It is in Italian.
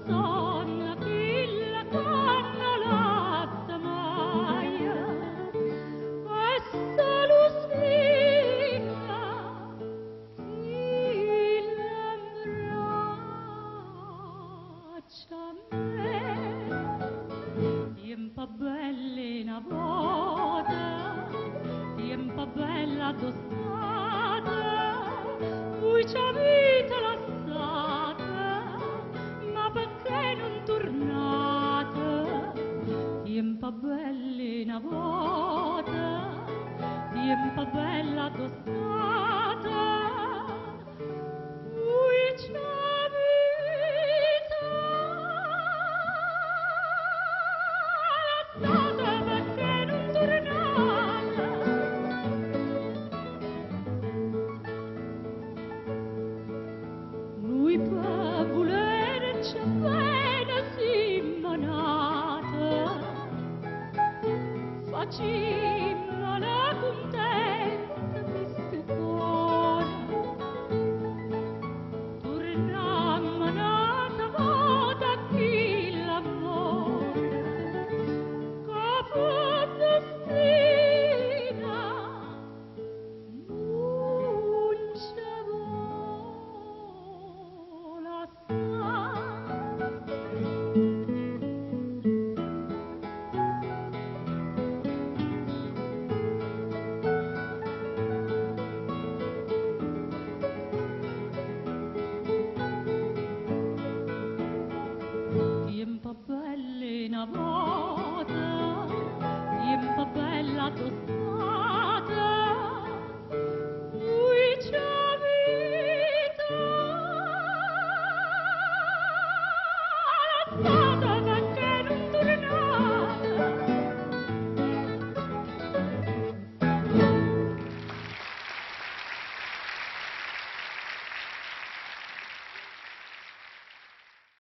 sonna chi la cannolata mai questa lusina chi l'abbraccia a me tiempo bella una volta tiempo bella tostata cui ci avete lasciata ma perché non tornate tiempo bella una volta tiempo bella tostata cui ci avete lasciata perché non tornate lui per volerci bene si manata facimmo la contenta piscicona tornammo un'altra volta chi l'amore che fu destina non ci vuole tiempo bella una volta